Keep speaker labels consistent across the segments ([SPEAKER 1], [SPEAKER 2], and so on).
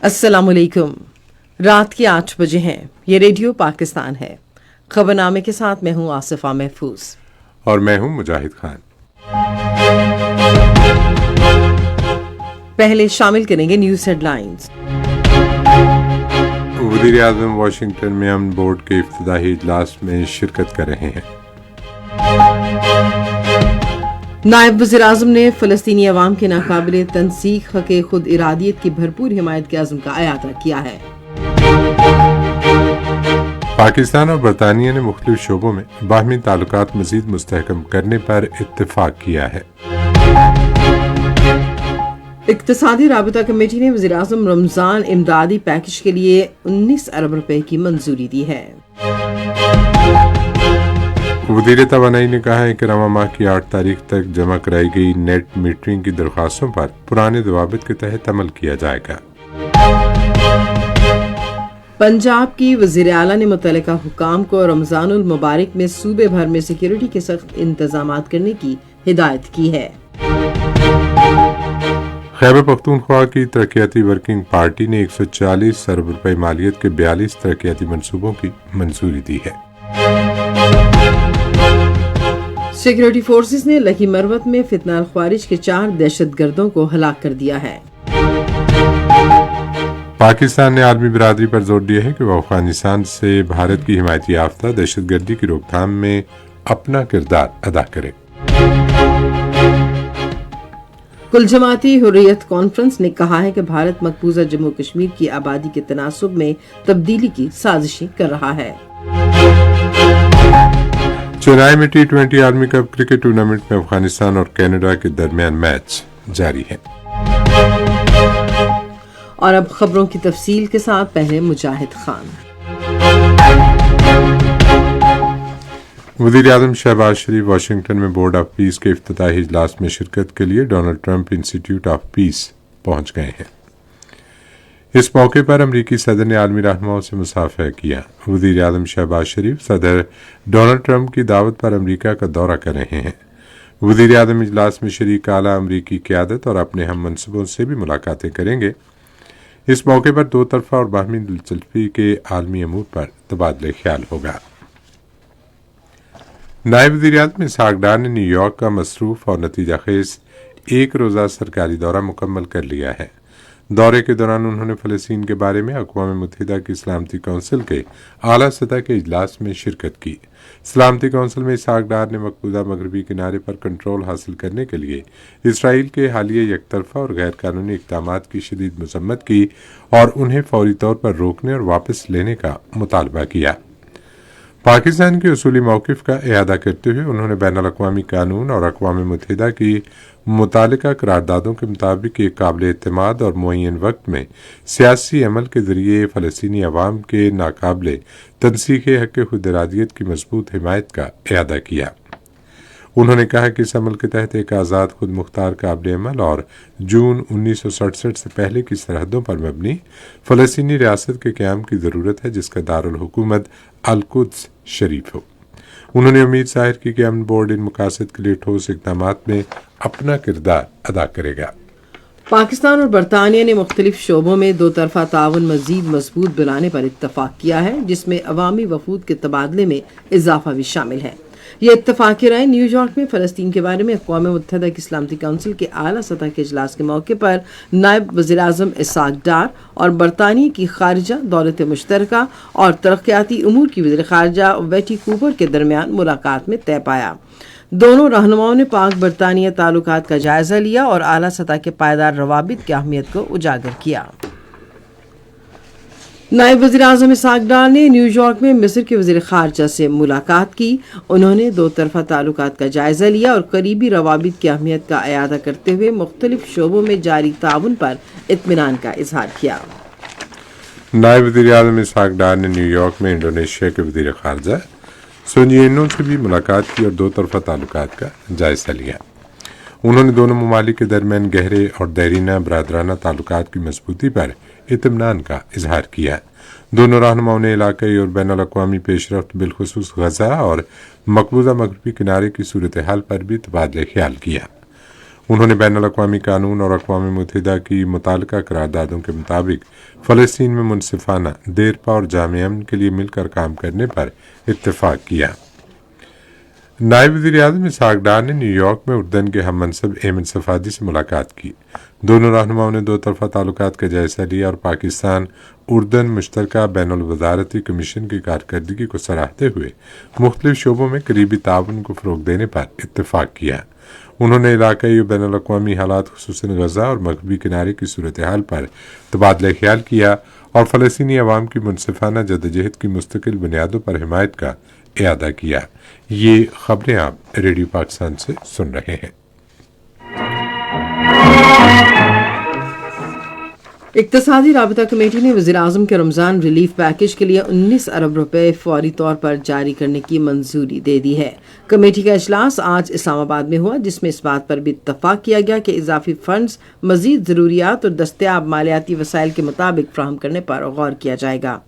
[SPEAKER 1] السلام علیکم۔ رات کے 8 بجے ہیں۔ یہ ریڈیو پاکستان ہے۔ خبرنامے کے ساتھ میں ہوں آصفہ محفوظ
[SPEAKER 2] اور میں ہوں مجاہد خان۔
[SPEAKER 1] پہلے شامل کریں گے نیوز ہیڈ لائنز۔
[SPEAKER 2] وزیر اعظم واشنگٹن میں امن بورڈ کے افتتاحی اجلاس میں شرکت کر رہے ہیں۔
[SPEAKER 1] نائب وزیر اعظم نے فلسطینی عوام کے ناقابل تنسیق حق خود ارادیت کی بھرپور حمایت کے عزم کا اعادہ کیا ہے۔
[SPEAKER 2] پاکستان اور برطانیہ نے مختلف شعبوں میں باہمی تعلقات مزید مستحکم کرنے پر اتفاق کیا ہے۔
[SPEAKER 1] اقتصادی رابطہ کمیٹی نے وزیر اعظم رمضان امدادی پیکج کے لیے 19 ارب روپے کی منظوری دی ہے۔
[SPEAKER 2] وزیر توانائی نے کہا ہے کہ رواں ماہ کی 8 تاریخ تک جمع کرائی گئی نیٹ میٹرنگ کی درخواستوں پر پرانے ضوابط کے تحت عمل کیا جائے گا۔
[SPEAKER 1] پنجاب کی وزیر اعلیٰ نے متعلقہ حکام کو رمضان المبارک میں صوبے بھر میں سیکیورٹی کے سخت انتظامات کرنے کی ہدایت کی ہے۔
[SPEAKER 2] خیبر پختونخوا کی ترقیاتی ورکنگ پارٹی نے 140 ارب روپے مالیت کے 42 ترقیاتی منصوبوں کی منظوری دی ہے۔
[SPEAKER 1] سیکیورٹی فورسز نے لکی مروت میں فتنہ الخوارج کے 4 دہشت گردوں کو ہلاک کر دیا ہے۔
[SPEAKER 2] پاکستان نے عالمی برادری پر زور دیا ہے کہ وہ افغانستان سے بھارت کی حمایت یافتہ دہشت گردی کی روک تھام میں اپنا کردار ادا کرے۔
[SPEAKER 1] کل جماعتی حریت کانفرنس نے کہا ہے کہ بھارت مقبوضہ جموں کشمیر کی آبادی کے تناسب میں تبدیلی کی سازشیں کر رہا ہے۔
[SPEAKER 2] چنائی میں T20 عالمی کپ کرکٹ ٹورنامنٹ میں افغانستان اور کینیڈا کے درمیان میچ جاری ہے۔
[SPEAKER 1] اور اب خبروں کی تفصیل کے ساتھ پہلے مجاہد خان۔
[SPEAKER 2] وزیر اعظم شہباز شریف واشنگٹن میں بورڈ آف پیس کے افتتاحی اجلاس میں شرکت کے لیے ڈونلڈ ٹرمپ انسٹی ٹیوٹ آف پیس پہنچ گئے ہیں۔ اس موقع پر امریکی صدر نے عالمی رہنماؤں سے مصافحہ کیا۔ وزیر اعظم شہباز شریف صدر ڈونلڈ ٹرمپ کی دعوت پر امریکہ کا دورہ کر رہے ہیں۔ وزیر اعظم اجلاس میں شریک اعلیٰ امریکی قیادت اور اپنے ہم منصبوں سے بھی ملاقاتیں کریں گے۔ اس موقع پر 2 طرفہ اور باہمی دلچسپی کے عالمی امور پر تبادلہ خیال ہوگا۔ نائب وزیر اعظم اسحاق ڈار نے نیو یارک کا مصروف اور نتیجہ خیز 1 روزہ سرکاری دورہ مکمل کر لیا ہے۔ دورے کے دوران انہوں نے فلسطین کے بارے میں اقوام متحدہ کی سلامتی کونسل کے اعلیٰ سطح کے اجلاس میں شرکت کی۔ سلامتی کونسل میں اسحاق ڈار نے مقبوضہ مغربی کنارے پر کنٹرول حاصل کرنے کے لیے اسرائیل کے حالیہ یک طرفہ اور غیر قانونی اقدامات کی شدید مذمت کی اور انہیں فوری طور پر روکنے اور واپس لینے کا مطالبہ کیا۔ پاکستان کے اصولی موقف کا اعادہ کرتے ہوئے انہوں نے بین الاقوامی قانون اور اقوام متحدہ کی متعلقہ قراردادوں کے مطابق ایک قابل اعتماد اور معین وقت میں سیاسی عمل کے ذریعے فلسطینی عوام کے ناقابل تنسیق حق خود ارادیت کی مضبوط حمایت کا اعادہ کیا۔ انہوں نے کہا کہ اس عمل کے تحت ایک آزاد خود مختار قابل عمل اور جون 1967 سے پہلے کی سرحدوں پر مبنی فلسطینی ریاست کے قیام کی ضرورت ہے جس کا دارالحکومت القدس شریف ہو۔ انہوں نے امید ظاہر کی کہ امن بورڈ ان مقاصد کے لیے ٹھوس اقدامات میں اپنا کردار ادا کرے گا۔
[SPEAKER 1] پاکستان اور برطانیہ نے مختلف شعبوں میں 2 طرفہ تعاون مزید مضبوط بنانے پر اتفاق کیا ہے جس میں عوامی وفود کے تبادلے میں اضافہ بھی شامل ہے۔ یہ اتفاقی رائے نیو یارک میں فلسطین کے بارے میں اقوام متحدہ کی سلامتی کونسل کے اعلیٰ سطح کے اجلاس کے موقع پر نائب وزیر اعظم اسحاق ڈار اور برطانیہ کی خارجہ دولت مشترکہ اور ترقیاتی امور کی وزیر خارجہ بیٹی کوپر کے درمیان ملاقات میں طے پایا۔ دونوں رہنماؤں نے پاک برطانیہ تعلقات کا جائزہ لیا اور اعلیٰ سطح کے پائیدار روابط کی اہمیت کو اجاگر کیا۔ نائب وزیر اعظم اسحاق ڈار نے نیو یارک میں مصر کے وزیر خارجہ سے ملاقات کی۔ انہوں نے 2 طرفہ تعلقات کا جائزہ لیا اور قریبی روابط کی اہمیت کا اعادہ کرتے ہوئے مختلف شعبوں میں جاری تعاون پر اطمینان کا اظہار کیا۔
[SPEAKER 2] نائب وزیر اعظم اسحاق ڈار نے نیو یارک میں انڈونیشیا کے وزیر خارجہ سونجینو سے بھی ملاقات کی اور 2 طرفہ تعلقات کا جائزہ لیا۔ انہوں نے دونوں ممالک کے درمیان گہرے اور دیرینہ برادرانہ تعلقات کی مضبوطی پر اطمینان کا اظہار کیا۔ دونوں رہنماؤں نے علاقائی اور بین الاقوامی پیش رفت بالخصوص غزہ اور مقبوضہ مغربی کنارے کی صورتحال پر بھی تبادلہ خیال کیا۔ انہوں نے بین الاقوامی قانون اور اقوام متحدہ کی متعلقہ قراردادوں کے مطابق فلسطین میں منصفانہ، دیرپا اور جامع امن کے لیے مل کر کام کرنے پر اتفاق کیا۔ نائب وزیر اعظم اسحاق ڈار نے نیو یارک میں اردن کے ہم منصب ایمن صفادی سے ملاقات کی۔ دونوں رہنماؤں نے دو طرفہ تعلقات کا جائزہ لیا اور پاکستان اردن مشترکہ بین الوزارتی کمیشن کی کارکردگی کو سراہتے ہوئے مختلف شعبوں میں قریبی تعاون کو فروغ دینے پر اتفاق کیا۔ انہوں نے علاقائی اور بین الاقوامی حالات خصوصاً غزہ اور مغربی کنارے کی صورتحال پر تبادلہ خیال کیا اور فلسطینی عوام کی منصفانہ جدوجہد کی مستقل بنیادوں پر حمایت کا اعادہ کیا۔ یہ خبریں آپ ریڈیو پاکستان سے سن رہے ہیں۔
[SPEAKER 1] اقتصادی رابطہ کمیٹی نے وزیراعظم کے رمضان ریلیف پیکج کے لیے 19 ارب روپے فوری طور پر جاری کرنے کی منظوری دے دی ہے۔ کمیٹی کا اجلاس آج اسلام آباد میں ہوا، جس میں اس بات پر بھی اتفاق کیا گیا کہ اضافی فنڈز مزید ضروریات اور دستیاب مالیاتی وسائل کے مطابق فراہم کرنے پر غور کیا جائے گا۔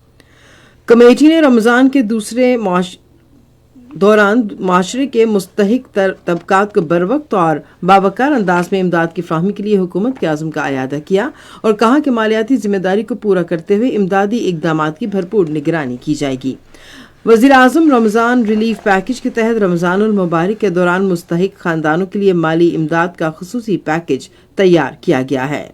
[SPEAKER 1] کمیٹی نے رمضان کے دوسرے دوران معاشرے کے مستحق طبقات کو بروقت اور باوقار انداز میں امداد کی فراہمی کے لیے حکومت کے عزم کا اعادہ کیا اور کہا کہ مالیاتی ذمہ داری کو پورا کرتے ہوئے امدادی اقدامات کی بھرپور نگرانی کی جائے گی۔ وزیر اعظم رمضان ریلیف پیکج کے تحت رمضان المبارک کے دوران مستحق خاندانوں کے لیے مالی امداد کا خصوصی پیکج تیار کیا گیا ہے۔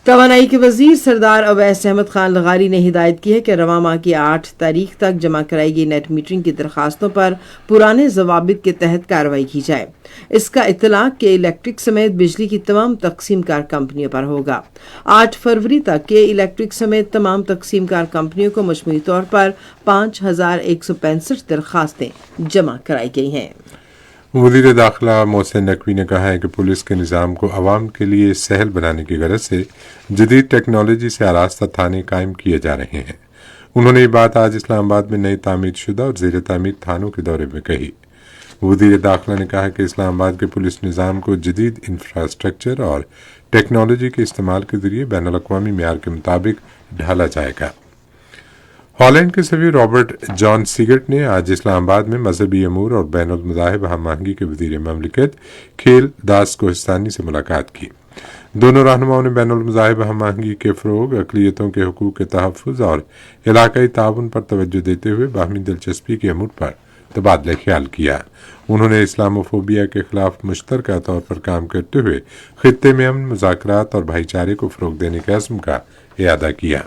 [SPEAKER 1] توانائی کے وزیر سردار اویس احمد خان لغاری نے ہدایت کی ہے کہ رواں ماہ کی 8 تاریخ تک جمع کرائی گئی نیٹ میٹرنگ کی درخواستوں پر پرانے ضوابط کے تحت کارروائی کی جائے۔ اس کا اطلاق کے الیکٹرک سمیت بجلی کی تمام تقسیم کار کمپنیوں پر ہوگا۔ 8 فروری تک کے الیکٹرک سمیت تمام تقسیم کار کمپنیوں کو مجموعی طور پر 5165 درخواستیں جمع کرائی گئی ہیں۔
[SPEAKER 2] وزیر داخلہ محسن نقوی نے کہا ہے کہ پولیس کے نظام کو عوام کے لیے سہل بنانے کی غرض سے جدید ٹیکنالوجی سے آراستہ تھانے قائم کیے جا رہے ہیں۔ انہوں نے یہ بات آج اسلام آباد میں نئے تعمیر شدہ اور زیر تعمیر تھانوں کے دورے میں کہی۔ وزیر داخلہ نے کہا کہ اسلام آباد کے پولیس نظام کو جدید انفراسٹرکچر اور ٹیکنالوجی کے استعمال کے ذریعے بین الاقوامی معیار کے مطابق ڈھالا جائے گا۔ ہالینڈ کے سفیر رابرٹ جان سیگٹ نے آج اسلام آباد میں مذہبی امور اور بین المذاہب ہم آہنگی کے وزیر مملکت کھیل داس کوہستانی سے ملاقات کی۔ دونوں رہنماؤں نے بین المذاہب ہم آہنگی کے فروغ، اقلیتوں کے حقوق کے تحفظ اور علاقائی تعاون پر توجہ دیتے ہوئے باہمی دلچسپی کے امور پر تبادلہ خیال کیا۔ انہوں نے اسلاموفوبیا کے خلاف مشترکہ طور پر کام کرتے ہوئے خطے میں امن، مذاکرات اور بھائی چارے کو فروغ دینے کے عزم کا اعادہ کیا۔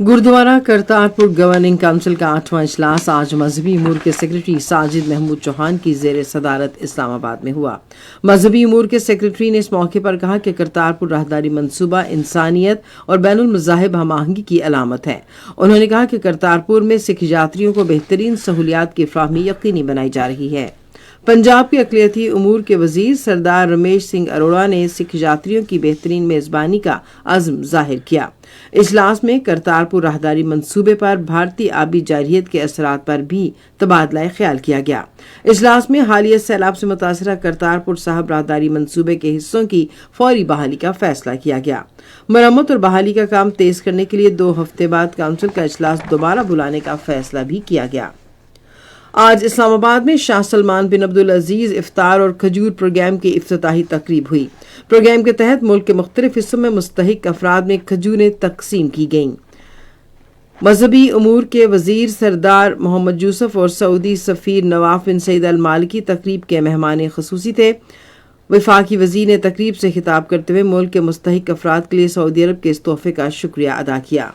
[SPEAKER 1] گردوارہ کرتارپور گورننگ کونسل کا 8واں اجلاس آج مذہبی امور کے سیکرٹری ساجد محمود چوہان کی زیر صدارت اسلام آباد میں ہوا۔ مذہبی امور کے سیکرٹری نے اس موقع پر کہا کہ کرتارپور راہداری منصوبہ انسانیت اور بین المذاہب ہم آہنگی کی علامت ہے۔ انہوں نے کہا کہ کرتارپور میں سکھ یاتریوں کو بہترین سہولیات کی فراہمی یقینی بنائی جا رہی ہے۔ پنجاب کے اقلیتی امور کے وزیر سردار رمیش سنگھ اروڑا نے سکھ یاتریوں کی بہترین میزبانی کا عزم ظاہر کیا۔ اجلاس میں کرتارپور راہداری منصوبے پر بھارتی آبی جارحیت کے اثرات پر بھی تبادلہ خیال کیا گیا۔ اجلاس میں حالیہ سیلاب سے متاثرہ کرتارپور صاحب راہداری منصوبے کے حصوں کی فوری بحالی کا فیصلہ کیا گیا۔ مرمت اور بحالی کا کام تیز کرنے کے لیے 2 ہفتے بعد کونسل کا اجلاس دوبارہ بلانے کا فیصلہ بھی کیا گیا۔ آج اسلام آباد میں شاہ سلمان بن عبدالعزیز افطار اور کھجور پروگرام کی افتتاحی تقریب ہوئی۔ پروگرام کے تحت ملک کے مختلف حصوں میں مستحق افراد میں کھجوریں تقسیم کی گئیں۔ مذہبی امور کے وزیر سردار محمد یوسف اور سعودی سفیر نواف بن سعید المالکی تقریب کے مہمان خصوصی تھے۔ وفاقی وزیر نے تقریب سے خطاب کرتے ہوئے ملک کے مستحق افراد کے لیے سعودی عرب کے اس تحفے کا شکریہ ادا کیا۔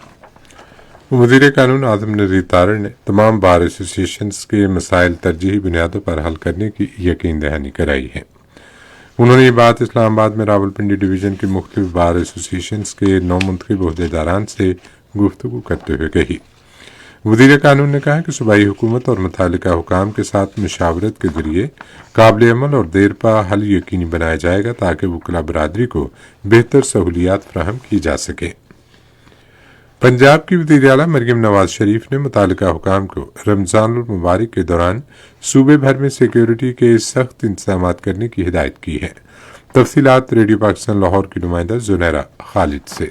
[SPEAKER 2] وزیر قانون اعظم نذیر طارڑ نے تمام بار ایسوسی ایشنز کے مسائل ترجیحی بنیادوں پر حل کرنے کی یقین دہانی کرائی ہے۔ انہوں نے یہ بات اسلام آباد میں راولپنڈی ڈویژن کے مختلف بار ایسوسی ایشنز کے نو منتخب عہدیداران سے گفتگو کرتے ہوئے کہی۔ وزیر قانون نے کہا کہ صوبائی حکومت اور متعلقہ حکام کے ساتھ مشاورت کے ذریعے قابل عمل اور دیرپا حل یقینی بنایا جائے گا تاکہ وکلا برادری کو بہتر سہولیات فراہم کی جا سکیں۔ پنجاب کی وزیر اعلیٰ مریم نواز شریف نے متعلقہ حکام کو رمضان المبارک کے دوران صوبے بھر میں سیکیورٹی کے سخت انتظامات کرنے کی ہدایت کی ہے۔ تفصیلات ریڈیو پاکستان لاہور کی نمائندہ زنیرہ خالد سے۔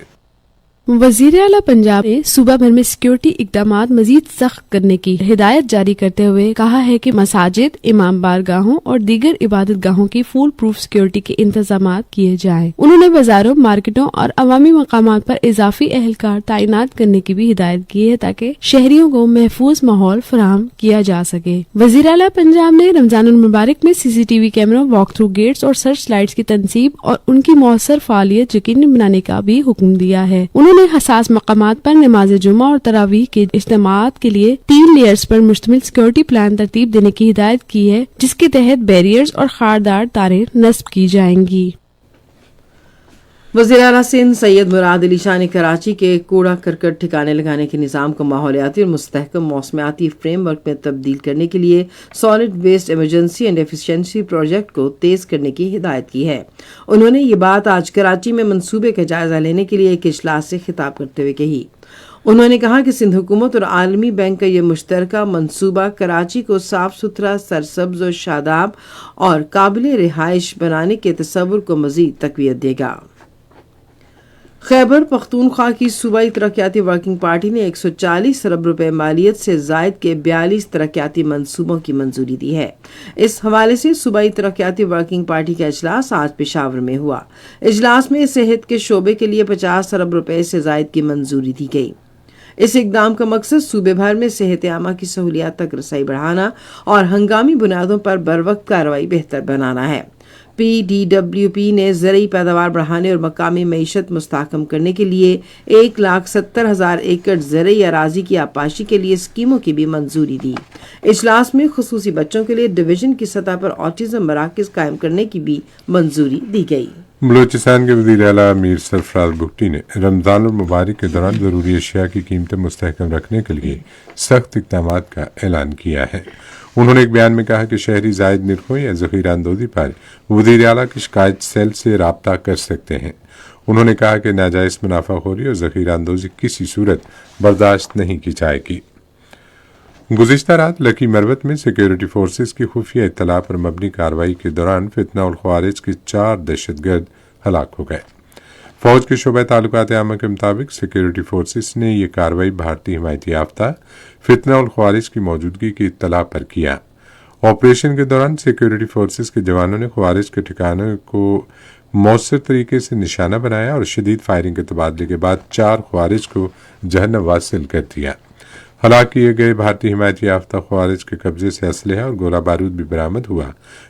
[SPEAKER 3] وزیر اعلیٰ پنجاب نے صوبہ بھر میں سیکورٹی اقدامات مزید سخت کرنے کی ہدایت جاری کرتے ہوئے کہا ہے کہ مساجد، امام بارگاہوں اور دیگر عبادت گاہوں کی فول پروف سیکورٹی کے انتظامات کیے جائیں۔ انہوں نے بازاروں، مارکیٹوں اور عوامی مقامات پر اضافی اہلکار تعینات کرنے کی بھی ہدایت کی ہے تاکہ شہریوں کو محفوظ ماحول فراہم کیا جا سکے۔ وزیر اعلیٰ پنجاب نے رمضان المبارک میں CCTV کیمروں، واک تھرو گیٹس اور سرچ لائٹس کی تنصیب اور ان کی مؤثر فعالیت یقینی بنانے کا بھی حکم دیا ہے۔ انہوں نے حساس مقامات پر نماز جمعہ اور تراویح کے اجتماعات کے لیے 3 لیئرز پر مشتمل سیکورٹی پلان ترتیب دینے کی ہدایت کی ہے، جس کے تحت بیریئرز اور خاردار تاریں نصب کی جائیں گی۔
[SPEAKER 1] وزیر اعلیٰ سندھ سید مراد علی شاہ نے کراچی کے کوڑا کرکٹ ٹھکانے لگانے کے نظام کو ماحولیاتی اور مستحکم موسمیاتی فریم ورک میں تبدیل کرنے کے لیے solid waste emergency and efficiency project کو تیز کرنے کی ہدایت کی ہے۔ انہوں نے یہ بات آج کراچی میں منصوبے کا جائزہ لینے کے لیے ایک اجلاس سے خطاب کرتے ہوئے کہی۔ انہوں نے کہا کہ سندھ حکومت اور عالمی بینک کا یہ مشترکہ منصوبہ کراچی کو صاف ستھرا، سرسبز و شاداب اور قابل رہائش بنانے کے تصور کو مزید تقویت دے گا۔ خیبر پختونخوا کی صوبائی ترقیاتی ورکنگ پارٹی نے 140 ارب روپے مالیت سے زائد کے 42 ترقیاتی منصوبوں کی منظوری دی ہے۔ اس حوالے سے صوبائی ترقیاتی ورکنگ پارٹی کا اجلاس آج پشاور میں ہوا۔ اجلاس میں صحت کے شعبے کے لیے 50 ارب روپے سے زائد کی منظوری دی گئی۔ اس اقدام کا مقصد صوبے بھر میں صحت عامہ کی سہولیات تک رسائی بڑھانا اور ہنگامی بنیادوں پر بروقت کارروائی بہتر بنانا ہے۔ PDWP نے زرعی پیداوار بڑھانے اور مقامی معیشت مستحکم کرنے کے لیے 1,70,000 ایکڑ زرعی اراضی کی آبپاشی کے لیے اسکیموں کی بھی منظوری دی۔ اجلاس میں خصوصی بچوں کے لیے ڈویژن کی سطح پر آٹزم مراکز قائم کرنے کی بھی منظوری دی گئی۔
[SPEAKER 2] بلوچستان کے وزیر اعلیٰ میر سرفراز بگٹی نے رمضان المبارک کے دوران ضروری اشیاء کی قیمتیں مستحکم رکھنے کے لیے سخت اقدامات کا اعلان کیا ہے۔ انہوں نے ایک بیان میں کہا کہ شہری زائد نرخوں یا ذخیرہ اندوزی پر وزیر اعلیٰ کی شکایت سیل سے رابطہ کر سکتے ہیں۔ انہوں نے کہا کہ ناجائز منافع خوری اور ذخیرہ اندوزی کسی صورت برداشت نہیں کی جائے گی۔ گزشتہ رات لکی مروت میں سیکیورٹی فورسز کی خفیہ اطلاع پر مبنی کارروائی کے دوران فتنہ الخوارج کے 4 دہشت گرد ہلاک ہو گئے۔ فوج کے شعبہ تعلقات عامہ کے مطابق سیکیورٹی فورسز نے یہ کارروائی بھارتی حمایت یافتہ فتنہ الخوارج کی موجودگی کی اطلاع پر کیا۔ آپریشن کے دوران سیکیورٹی فورسز کے جوانوں نے خوارج کے ٹھکانوں کو مؤثر طریقے سے نشانہ بنایا اور شدید فائرنگ کے تبادلے کے بعد 4 خوارج کو جہنم واصل کر دیا۔ ہلاک کیے گئے بھارتی حمایت یافتہ خوارج کے قبضے سے اسلحہ اور گولہ بارود بھی برآمد ہوا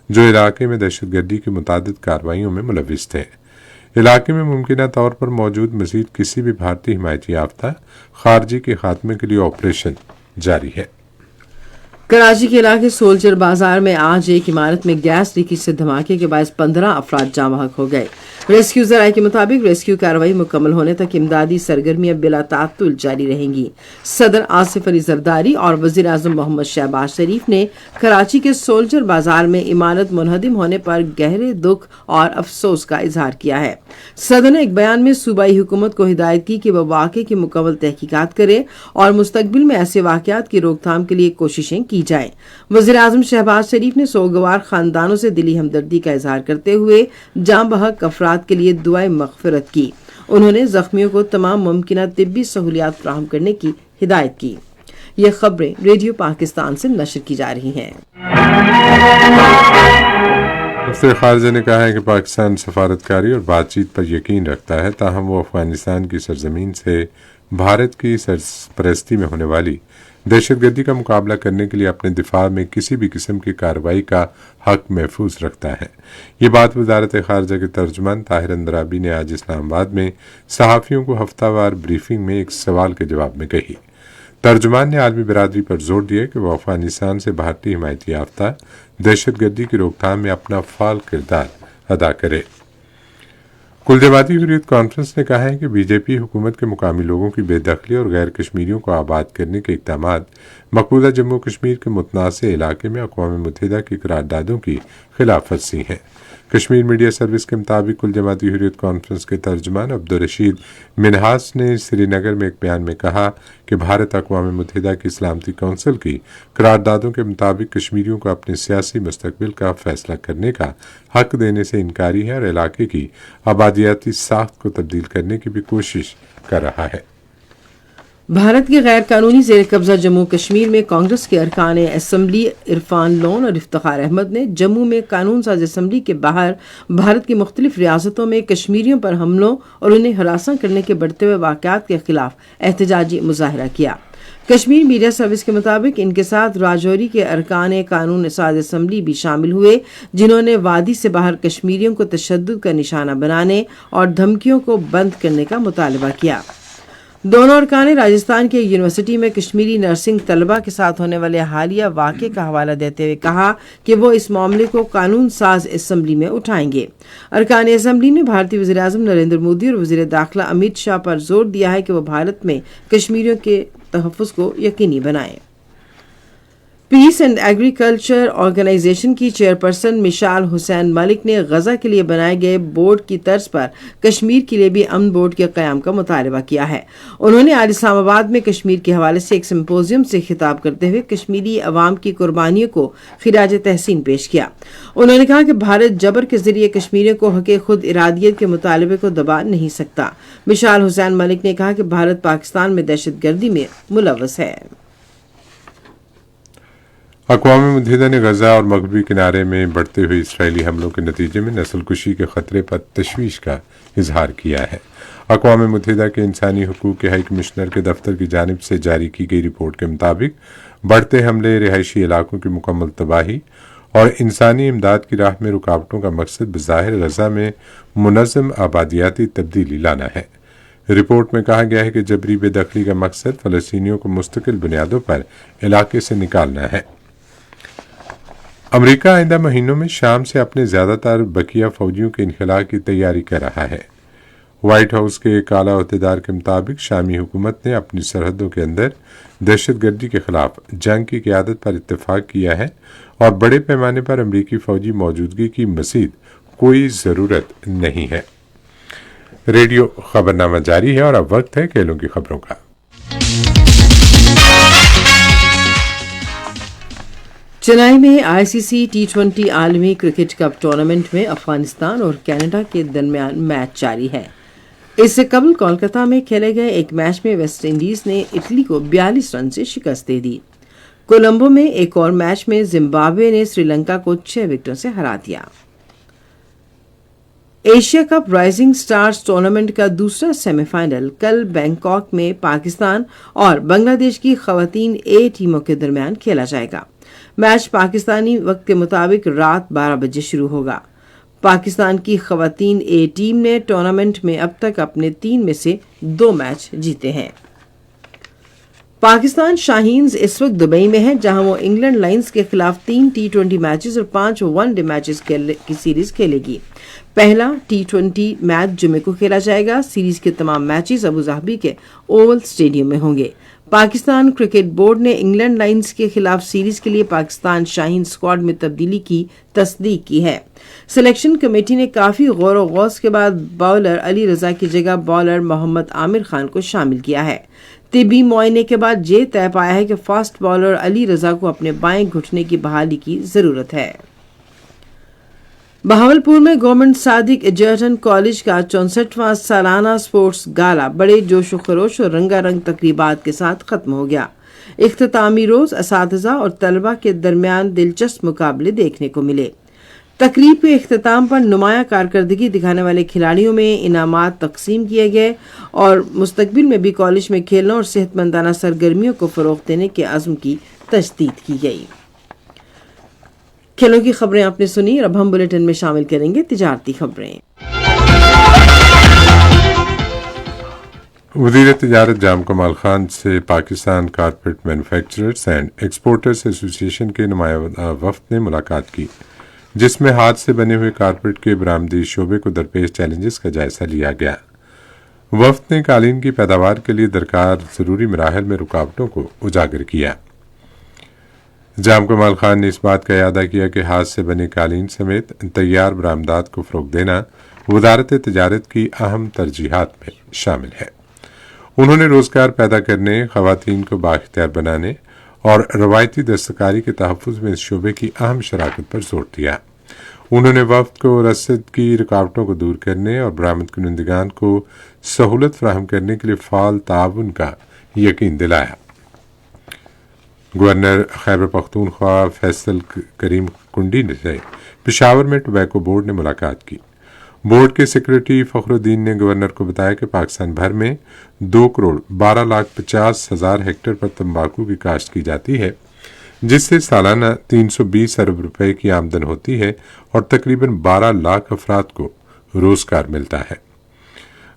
[SPEAKER 2] جو علاقے میں دہشت گردی کی متعدد کارروائیوں میں ملوث تھے۔ علاقے میں ممکنہ طور پر موجود مزید کسی بھی بھارتی حمایت یافتہ خارجی کے خاتمے کے لیے آپریشن جاری ہے۔
[SPEAKER 1] کراچی کے علاقے سولجر بازار میں آج ایک عمارت میں گیس لیکیج سے دھماکے کے باعث 15 افراد جاں بحق ہو گئے۔ ریسکیو ذرائع کے مطابق ریسکیو کارروائی مکمل ہونے تک امدادی سرگرمیاں بلا تعطل جاری رہیں گی۔ صدر آصف علی زرداری اور وزیر اعظم محمد شہباز شریف نے کراچی کے سولجر بازار میں عمارت منہدم ہونے پر گہرے دکھ اور افسوس کا اظہار کیا ہے۔ صدر نے ایک بیان میں صوبائی حکومت کو ہدایت کی کہ وہ واقعے کی مکمل تحقیقات کرے اور مستقبل میں ایسے واقعات کی روک تھام کے لیے کوششیں کی جائیں۔ وزیر اعظم شہباز شریف نے سوگوار خاندانوں سے دلی ہمدردی کا اظہار کرتے ہوئے جاں بحق افراد کے لیے دعائیں مغفرت کی۔ انہوں نے زخمیوں کو تمام ممکنہ طبی سہولیات فراہم کرنے کی ہدایت کی۔ یہ خبریں ریڈیو پاکستان سے نشر کی جا رہی ہیں۔
[SPEAKER 2] وزیر خارجہ نے کہا ہے کہ پاکستان سفارتکاری اور بات چیت پر یقین رکھتا ہے، تاہم وہ افغانستان کی سرزمین سے بھارت کی سرپرستی میں ہونے والی دہشت گردی کا مقابلہ کرنے کے لیے اپنے دفاع میں کسی بھی قسم کی کارروائی کا حق محفوظ رکھتا ہے۔ یہ بات وزارت خارجہ کے ترجمان طاہر اندرابی نے آج اسلام آباد میں صحافیوں کو ہفتہ وار بریفنگ میں ایک سوال کے جواب میں کہی۔ ترجمان نے عالمی برادری پر زور دیا کہ وہ افغانستان سے بھارتی حمایت یافتہ دہشت گردی کی روک تھام میں اپنا فعال کردار ادا کرے۔ کل جماعتی حریت کانفرنس نے کہا ہے کہ بی جے پی حکومت کے مقامی لوگوں کی بے دخلی اور غیر کشمیریوں کو آباد کرنے کے اقدامات مقبوضہ جموں کشمیر کے متنازع علاقے میں اقوام متحدہ کی قراردادوں کی خلاف ورزی ہیں۔ کشمیر میڈیا سروس کے مطابق کل جماعتی حریت کانفرنس کے ترجمان عبدالرشید منہاس نے سری نگر میں ایک بیان میں کہا کہ بھارت اقوام متحدہ کی سلامتی کونسل کی قراردادوں کے مطابق کشمیریوں کو اپنے سیاسی مستقبل کا فیصلہ کرنے کا حق دینے سے انکاری ہے اور علاقے کی آبادیاتی ساخت کو تبدیل کرنے کی بھی کوشش کر رہا ہے۔
[SPEAKER 1] بھارت کے غیر قانونی زیر قبضہ جموں کشمیر میں کانگریس کے ارکان اسمبلی عرفان لون اور افتخار احمد نے جموں میں قانون ساز اسمبلی کے باہر بھارت کی مختلف ریاستوں میں کشمیریوں پر حملوں اور انہیں ہراساں کرنے کے بڑھتے ہوئے واقعات کے خلاف احتجاجی مظاہرہ کیا۔ کشمیر میڈیا سروس کے مطابق ان کے ساتھ راجوری کے ارکان قانون ساز اسمبلی بھی شامل ہوئے، جنہوں نے وادی سے باہر کشمیریوں کو تشدد کا نشانہ بنانے اور دھمکیوں کو بند کرنے کا مطالبہ کیا۔ دونوں ارکان نے راجستھان کی یونیورسٹی میں کشمیری نرسنگ طلبہ کے ساتھ ہونے والے حالیہ واقعے کا حوالہ دیتے ہوئے کہا کہ وہ اس معاملے کو قانون ساز اسمبلی میں اٹھائیں گے۔ ارکان اسمبلی نے بھارتی وزیر اعظم نریندر مودی اور وزیر داخلہ امت شاہ پر زور دیا ہے کہ وہ بھارت میں کشمیریوں کے تحفظ کو یقینی بنائیں۔ پیس اینڈ ایگریکلچر آرگنائزیشن کی چیئرپرسن مشال حسین ملک نے غزہ کے لیے بنائے گئے بورڈ کی طرز پر کشمیر کے لیے بھی امن بورڈ کے قیام کا مطالبہ کیا ہے۔ انہوں نے آج اسلام آباد میں کشمیر کے حوالے سے ایک سمپوزیم سے خطاب کرتے ہوئے کشمیری عوام کی قربانیوں کو خراج تحسین پیش کیا۔ انہوں نے کہا کہ بھارت جبر کے ذریعے کشمیریوں کو حق خود ارادیت کے مطالبے کو دبا نہیں سکتا۔ مشال حسین ملک نے کہا کہ بھارت پاکستان میں دہشت گردی میں ملوث ہے۔
[SPEAKER 2] اقوام متحدہ نے غزہ اور مغربی کنارے میں بڑھتے ہوئے اسرائیلی حملوں کے نتیجے میں نسل کشی کے خطرے پر تشویش کا اظہار کیا ہے۔ اقوام متحدہ کے انسانی حقوق کے ہائی کمشنر کے دفتر کی جانب سے جاری کی گئی رپورٹ کے مطابق بڑھتے حملے، رہائشی علاقوں کی مکمل تباہی اور انسانی امداد کی راہ میں رکاوٹوں کا مقصد بظاہر غزہ میں منظم آبادیاتی تبدیلی لانا ہے۔ رپورٹ میں کہا گیا ہے کہ جبری بے دخلی کا مقصد فلسطینیوں کو مستقل بنیادوں پر علاقے سے نکالنا ہے۔ امریکہ آئندہ مہینوں میں شام سے اپنے زیادہ تر بقیہ فوجیوں کے انخلاء کی تیاری کر رہا ہے۔ وائٹ ہاؤس کے ایک اعلیٰ عہدیدار کے مطابق شامی حکومت نے اپنی سرحدوں کے اندر دہشت گردی کے خلاف جنگ کی قیادت پر اتفاق کیا ہے اور بڑے پیمانے پر امریکی فوجی موجودگی کی مزید کوئی ضرورت نہیں ہے۔ ریڈیو خبرنامہ جاری ہے اور اب وقت ہے کھیلوں کی خبروں کا۔
[SPEAKER 1] چنئی میں آئی سی سی T20 عالمی کرکٹ کپ ٹورنامنٹ میں افغانستان اور کینیڈا کے درمیان میچ جاری ہے۔ اس سے قبل کولکتہ میں کھیلے گئے ایک میچ میں ویسٹ انڈیز نے اٹلی کو 42 رن سے شکست دے دی۔ کولمبو میں ایک اور میچ میں زمبابوے نے سری لنکا کو 6 وکٹوں سے ہرا دیا۔ Asia cup rising stars tournament کا دوسرا سیمی فائنل کل بینکاک میں پاکستان اور بنگلہ دیش کی خواتین اے ٹیموں کے درمیان کھیلا جائے گا۔ میچ پاکستانی وقت کے مطابق رات 12 بجے شروع ہوگا۔ پاکستان کی خواتین اے ٹیم نے ٹورنامنٹ میں اب تک اپنے 3 میں سے 2 میچ جیتے ہیں۔ پاکستان شاہینز اس وقت دبئی میں ہے، جہاں وہ انگلینڈ لائنز کے خلاف 3 T20 میچز اور 5 ون ڈے میچز کی سیریز کھیلے گی۔ پہلا T20 میچ جمعے کو کھیلا جائے گا۔ سیریز کے تمام میچز ابوظہبی کے اوول اسٹیڈیم میں ہوں گے۔ پاکستان کرکٹ بورڈ نے انگلینڈ لائنز کے خلاف سیریز کے لیے پاکستان شاہین اسکواڈ میں تبدیلی کی تصدیق کی ہے۔ سلیکشن کمیٹی نے کافی غور و غوص کے بعد باؤلر علی رضا کی جگہ باؤلر محمد عامر خان کو شامل کیا ہے۔ طبی معائنے کے بعد یہ طے پایا ہے کہ فاسٹ باؤلر علی رضا کو اپنے بائیں گھٹنے کی بحالی کی ضرورت ہے۔ بہاولپور میں گورنمنٹ صادق ایجرٹن کالج کا 64واں سالانہ سپورٹس گالا بڑے جوش و خروش اور رنگا رنگ تقریبات کے ساتھ ختم ہو گیا۔ اختتامی روز اساتذہ اور طلبہ کے درمیان دلچسپ مقابلے دیکھنے کو ملے۔ تقریب کے اختتام پر نمایاں کارکردگی دکھانے والے کھلاڑیوں میں انعامات تقسیم کیے گئے اور مستقبل میں بھی کالج میں کھیلوں اور صحت مندانہ سرگرمیوں کو فروغ دینے کے عزم کی تجدید کی گئی۔ کھیلوں کی خبریں آپ نے سنی، اب ہم بلیٹن میں شامل کریں گے تجارتی خبریں۔
[SPEAKER 2] وزیر تجارت جام کمال خان سے Pakistan carpet manufacturers and exporters ایسوسی ایشن کے نمائندہ وفد نے ملاقات کی، جس میں ہاتھ سے بنے ہوئے کارپیٹ کے برآمدی شعبے کو درپیش چیلنجز کا جائزہ لیا گیا۔ وفد نے قالین کی پیداوار کے لیے درکار ضروری مراحل میں رکاوٹوں کو اجاگر کیا۔ جام کمال خان نے اس بات کا اعادہ کیا کہ ہاتھ سے بنے قالین سمیت تیار برآمدات کو فروغ دینا وزارت تجارت کی اہم ترجیحات میں شامل ہے۔ انہوں نے روزگار پیدا کرنے، خواتین کو بااختیار بنانے اور روایتی دستکاری کے تحفظ میں اس شعبے کی اہم شراکت پر زور دیا۔ انہوں نے وفد کو رسد کی رکاوٹوں کو دور کرنے اور برآمد کنندگان کو سہولت فراہم کرنے کے لیے فعال تعاون کا یقین دلایا۔ گورنر خیبر پختونخوا فیصل کریم کنڈی سے پشاور میں ٹوبیکو بورڈ نے ملاقات کی۔ بورڈ کے سیکرٹری فخر الدین نے گورنر کو بتایا کہ پاکستان بھر میں 2,12,50,000 ہیکٹر پر تمباکو کی کاشت کی جاتی ہے، جس سے سالانہ 320 ارب روپے کی آمدن ہوتی ہے اور تقریباً 12 لاکھ افراد کو روزگار ملتا ہے۔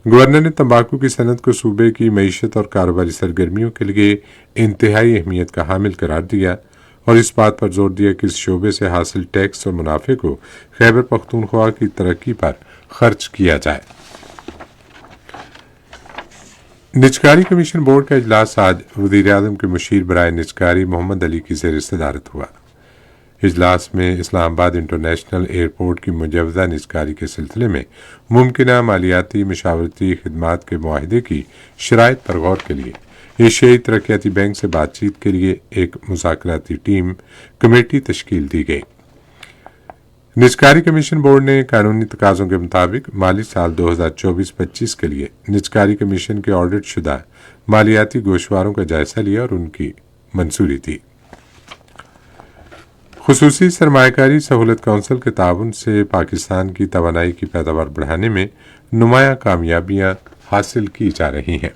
[SPEAKER 2] گورنر نے تمباکو کی صنعت کو صوبے کی معیشت اور کاروباری سرگرمیوں کے لیے انتہائی اہمیت کا حامل قرار دیا اور اس بات پر زور دیا کہ اس شعبے سے حاصل ٹیکس اور منافع کو خیبر پختونخوا کی ترقی پر خرچ کیا جائے۔ نجکاری کمیشن بورڈ کا اجلاس آج وزیر اعظم کے مشیر برائے نجکاری محمد علی کی زیر صدارت ہوا۔ اجلاس میں اسلام آباد انٹرنیشنل ایئرپورٹ کی مجوزہ نجکاری کے سلسلے میں ممکنہ مالیاتی مشاورتی خدمات کے معاہدے کی شرائط پر غور کے لیے ایشیائی ترقیاتی بینک سے بات چیت کے لیے ایک مذاکراتی ٹیم کمیٹی تشکیل دی گئی۔ نجکاری کمیشن بورڈ نے قانونی تقاضوں کے مطابق مالی سال 2024-25 کے لیے نجکاری کمیشن کے آڈٹ شدہ مالیاتی گوشواروں کا جائزہ لیا اور ان کی منظوری دی۔ خصوصی سرمایہ کاری سہولت کونسل کے تعاون سے پاکستان کی توانائی کی پیداوار بڑھانے میں نمایاں کامیابیاں حاصل کی جا رہی ہیں۔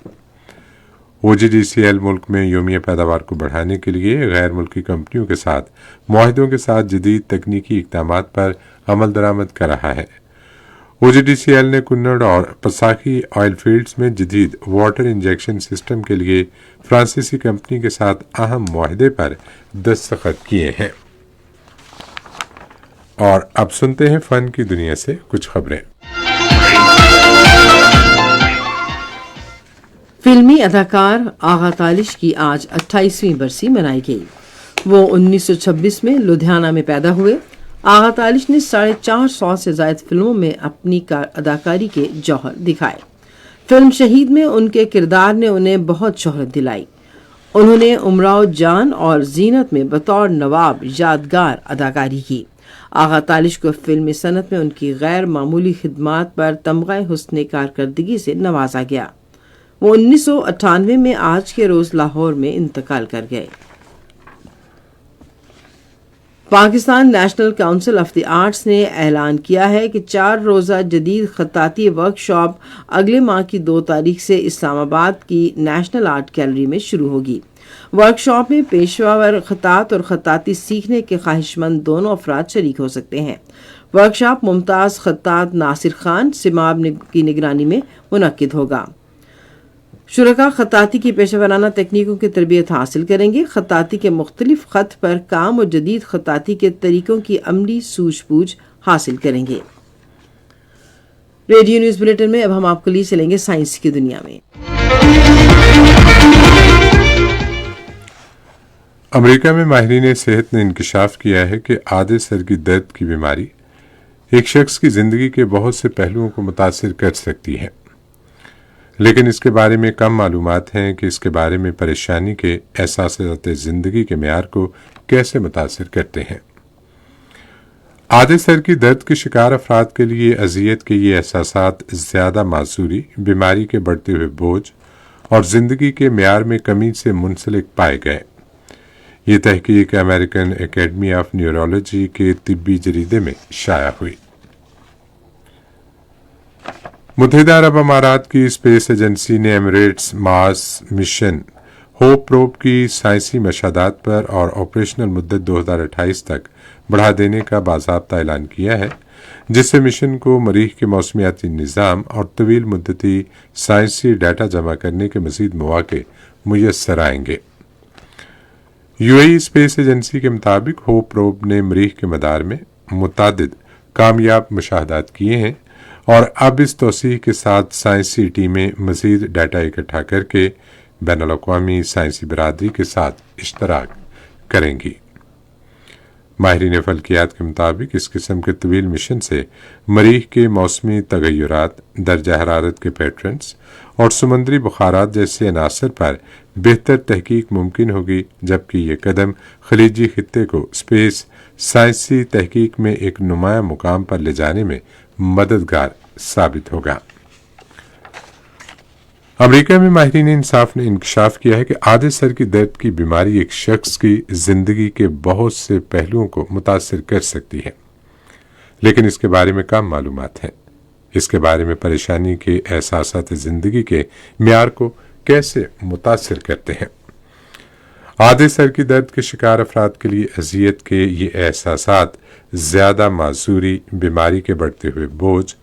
[SPEAKER 2] OGDCL ملک میں یومیہ پیداوار کو بڑھانے کے لیے غیر ملکی کمپنیوں کے ساتھ معاہدوں کے ساتھ جدید تکنیکی اقدامات پر عمل درآمد کر رہا ہے۔ OGDCL نے کنڑ اور پساکی آئل فیلڈز میں جدید واٹر انجیکشن سسٹم کے لیے فرانسیسی کمپنی کے ساتھ اہم معاہدے پر دستخط کیے ہیں۔ اور اب سنتے ہیں فن کی دنیا سے کچھ خبریں۔
[SPEAKER 1] فلمی اداکار آغا تالش کی آج 28ویں برسی منائی گئی۔ وہ 1926 میں لدھیانہ میں پیدا ہوئے۔ آغا تالش نے 450 سے زائد فلموں میں اپنی اداکاری کے جوہر دکھائے۔ فلم شہید میں ان کے کردار نے انہیں بہت شہرت دلائی۔ انہوں نے امراؤ جان اور زینت میں بطور نواب یادگار اداکاری کی۔ آغا تالش کو فلمی صنعت میں ان کی غیر معمولی خدمات پر تمغہ حسن کارکردگی سے نوازا گیا۔ وہ 1998 میں آج کے روز لاہور میں انتقال کر گئے۔ Pakistan national council of the arts نے اعلان کیا ہے کہ 4 روزہ جدید خطاطی ورکشاپ اگلے ماہ کی 2 تاریخ سے اسلام آباد کی نیشنل آرٹ گیلری میں شروع ہوگی۔ ورکشاپ میں پیشہ ور خطاط اور خطاطی سیکھنے کے خواہش مند دونوں افراد شریک ہو سکتے ہیں۔ ورکشاپ ممتاز خطاط ناصر خان سماب کی نگرانی میں منعقد ہوگا۔ شرکاء خطاطی کی پیشہ ورانہ تکنیکوں کی تربیت حاصل کریں گے، خطاطی کے مختلف خط پر کام اور جدید خطاطی کے طریقوں کی عملی سوجھ بوجھ حاصل کریں گے۔ ریڈیو نیوز بلیٹن میں اب ہم آپ کو لیے چلیں گے سائنس کی دنیا میں۔
[SPEAKER 2] امریکہ میں ماہرین صحت نے انکشاف کیا ہے کہ آدھے سر کی درد کی بیماری ایک شخص کی زندگی کے بہت سے پہلوؤں کو متاثر کر سکتی ہے، لیکن اس کے بارے میں کم معلومات ہیں کہ اس کے بارے میں پریشانی کے احساسات زندگی کے معیار کو کیسے متاثر کرتے ہیں۔ آدھے سر کی درد کے شکار افراد کے لیے اذیت کے یہ احساسات زیادہ معذوری، بیماری کے بڑھتے ہوئے بوجھ اور زندگی کے معیار میں کمی سے منسلک پائے گئے۔ یہ تحقیق امریکن اکیڈمی آف نیورولوجی کے طبی جریدے میں شائع ہوئی۔ متحدہ عرب امارات کی اسپیس ایجنسی نے ایمریٹس مارس مشن ہوپ پروب کی سائنسی مشاہدات پر اور آپریشنل مدت 2028 تک بڑھا دینے کا باضابطہ اعلان کیا ہے، جس سے مشن کو مریخ کے موسمیاتی نظام اور طویل مدتی سائنسی ڈیٹا جمع کرنے کے مزید مواقع میسر آئیں گے۔ UAE اسپیس ایجنسی کے مطابق ہوپ پروب نے مریخ کے مدار میں متعدد کامیاب مشاہدات کیے ہیں اور اب اس توسیع کے ساتھ سائنسی ٹیمیں مزید ڈیٹا اکٹھا کر کے بین الاقوامی سائنسی برادری کے ساتھ اشتراک کریں گی۔ ماہرین فلکیات کے مطابق اس قسم کے طویل مشن سے مریخ کے موسمی تغیرات، درجہ حرارت کے پیٹرنز اور سمندری بخارات جیسے عناصر پر بہتر تحقیق ممکن ہوگی، جبکہ یہ قدم خلیجی خطے کو اسپیس سائنسی تحقیق میں ایک نمایاں مقام پر لے جانے میں مددگار ثابت ہوگا۔ امریکہ میں ماہرین انصاف نے انکشاف کیا ہے کہ آدھے سر کی درد کی بیماری ایک شخص کی زندگی کے بہت سے پہلوؤں کو متاثر کر سکتی ہے، لیکن اس کے بارے میں کم معلومات ہیں۔ اس کے بارے میں پریشانی کے احساسات زندگی کے معیار کو کیسے متاثر کرتے ہیں۔ آدھے سر کی درد کے شکار افراد کے لیے اذیت کے یہ احساسات زیادہ معذوری، بیماری کے بڑھتے ہوئے بوجھ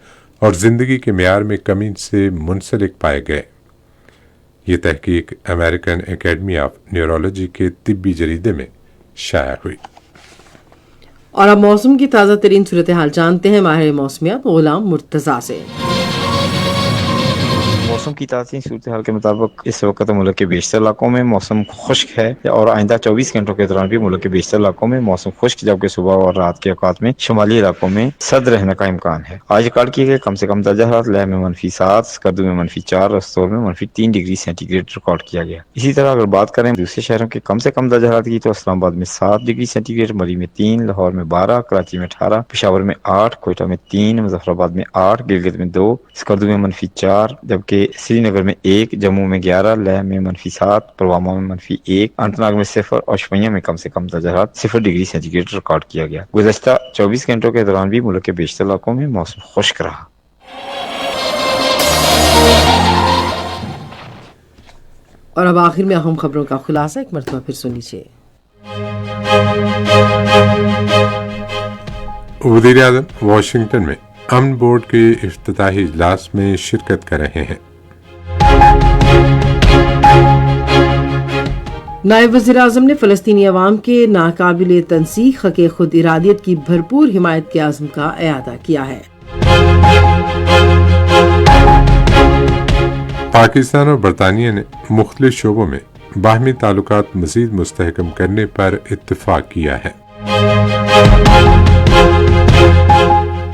[SPEAKER 2] اور زندگی کے معیار میں کمی سے منسلک پائے گئے۔ یہ تحقیق امریکن اکیڈمی آف نیورولوجی کے طبی جریدے میں شائع ہوئی۔
[SPEAKER 1] اور اب موسم کی تازہ ترین صورتحال جانتے ہیں ماہر موسمیات غلام مرتضیٰ سے۔
[SPEAKER 4] موسم کی تازہ صورتحال کے مطابق اس وقت ملک کے بیشتر علاقوں میں موسم خشک ہے اور آئندہ 24 گھنٹوں کے دوران بھی ملک کے بیشتر علاقوں میں موسم خشک، جبکہ صبح اور رات کے اوقات میں شمالی علاقوں میں سرد رہنے کا امکان ہے۔ آج ریکارڈ کیے گئے کم سے کم درجہ حرارت لیہ میں -7، اسکردو میں -4 اور استول میں -3 ڈگری سینٹی گریڈ ریکارڈ کیا گیا۔ اسی طرح اگر بات کریں دوسرے شہروں کے کم سے کم درجہ حرارت کی تو اسلام آباد میں 7 ڈگری سینٹی گریڈ، مری میں 3، لاہور میں 12، کراچی میں 18، پشاور میں 8، کوئٹہ میں 3، مظفر آباد میں 8، گلگت میں 2، اسکردو میں -4، جبکہ سری نگر میں 1، جموں میں 11، لیہ میں -7، پلوامہ میں -1، اننت میں 0 اور شوپیاں میں کم سے کم درجہ حرارت 0 ڈگری سینٹی گریڈ ریکارڈ کیا گیا۔ گزشتہ 24 گھنٹوں کے دوران بھی ملک کے بیشتر علاقوں میں موسم خشک رہا۔
[SPEAKER 1] اور اب آخر میں اہم خبروں کا خلاصہ ایک مرتبہ پھر سن لیجیے۔
[SPEAKER 2] وزیر اعظم واشنگٹن میں امن بورڈ کے افتتاحی اجلاس میں شرکت کر رہے ہیں۔
[SPEAKER 1] نائب وزیر اعظم نے فلسطینی عوام کے ناقابل تنسیق حق خود ارادیت کی بھرپور حمایت کے عزم کا اعادہ کیا ہے۔
[SPEAKER 2] پاکستان اور برطانیہ نے مختلف شعبوں میں باہمی تعلقات مزید مستحکم کرنے پر اتفاق کیا ہے۔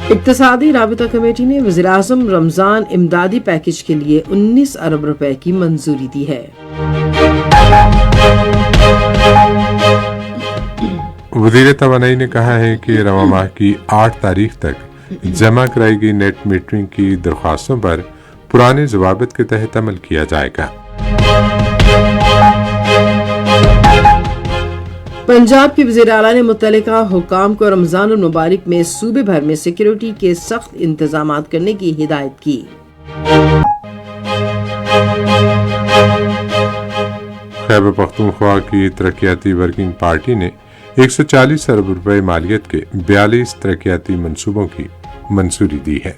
[SPEAKER 1] اقتصادی رابطہ کمیٹی نے وزیر اعظم رمضان امدادی پیکج کے لیے 19 ارب روپے کی منظوری دی ہے۔
[SPEAKER 2] وزیر توانائی نے کہا ہے کہ رواں ماہ کی 8 تاریخ تک جمع کرائی گئی نیٹ میٹرنگ کی درخواستوں پر پرانے ضوابط کے تحت عمل کیا جائے گا۔
[SPEAKER 1] پنجاب کے وزیر اعلیٰ نے متعلقہ حکام کو رمضان المبارک میں صوبے بھر میں سیکیورٹی کے سخت انتظامات کرنے کی ہدایت کی۔
[SPEAKER 2] خیبر پختونخوا کی ترقیاتی ورکنگ پارٹی نے 140 ارب روپے مالیت کے 42 ترقیاتی منصوبوں کی منظوری دی ہے۔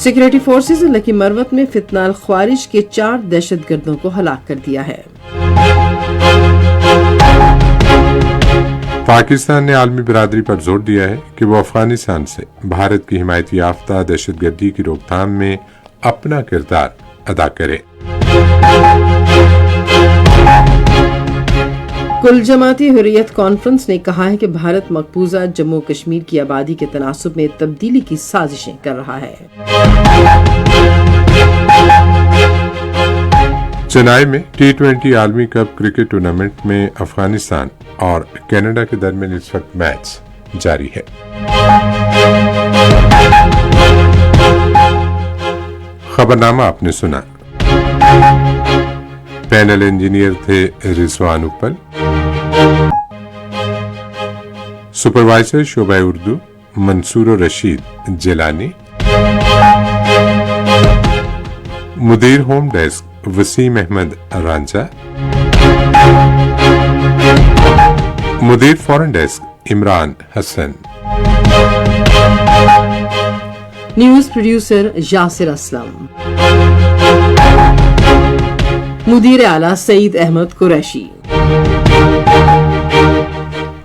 [SPEAKER 1] سیکورٹی فورسز نے لکی مروت میں فتنہ خوارج کے 4 دہشت گردوں کو ہلاک کر دیا ہے۔
[SPEAKER 2] پاکستان نے عالمی برادری پر زور دیا ہے کہ وہ افغانستان سے بھارت کی حمایت یافتہ دہشت گردی کی روک تھام میں اپنا کردار ادا کرے۔
[SPEAKER 1] کل جماعتی حریت کانفرنس نے کہا ہے کہ بھارت مقبوضہ جموں کشمیر کی آبادی کے تناسب میں تبدیلی کی سازشیں کر رہا ہے۔
[SPEAKER 2] چنائی میں T20 عالمی کپ کرکٹ ٹورنامنٹ میں افغانستان اور کینیڈا کے درمیان اس وقت میچ جاری ہے۔ خبرنامہ آپ نے سنا۔ پینل انجینئر تھے رضوان اپل، سپروائزر شعبہ اردو منصور رشید جیلانی، مدیر ہوم ڈیسک وسیم احمد رانجا، مدیر فورن ڈیسک عمران حسن،
[SPEAKER 1] نیوز پروڈیوسر یاسر اسلم، مدیر اعلیٰ سعید احمد قریشی،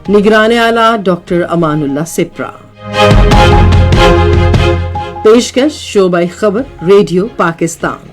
[SPEAKER 1] نگران اعلیٰ ڈاکٹر امان اللہ سپرا، پیشکش شعبہ خبر ریڈیو پاکستان۔